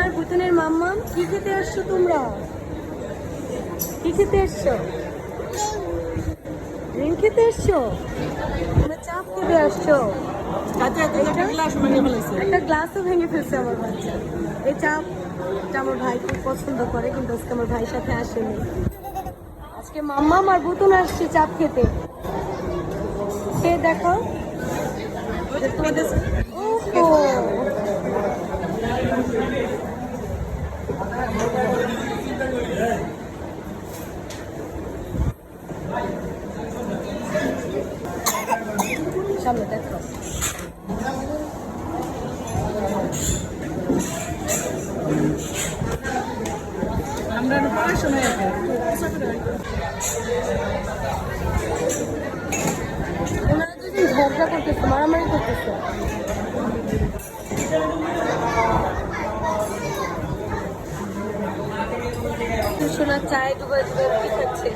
আর বুতনের মাম্মাম কি খেতে আসছো তোমরা? কি খেতে আসছো? ড্রিঙ্ক খেতে আসছো? তোমরা চাপ খেতে আসছো? একটা গ্লাসও ভেঙে ফেলছে আমার বাচ্চা। এই চাপটা আমার ভাই খুব পছন্দ করে, কিন্তু আজকে আমার ভাইয়ের সাথে আসেনি। আজকে মাম্মাম আর বুতুন আসছে চাপ খেতে। খেয়ে দেখো তোমাদের। ওহো, সামনে দেখো। আমরা পড়াশোনায় ওনারা দুজন ঝগড়া করতেছে, মারামারি করতেছে। সোনা চায় ডুবে ডুবে কি খাচ্ছে।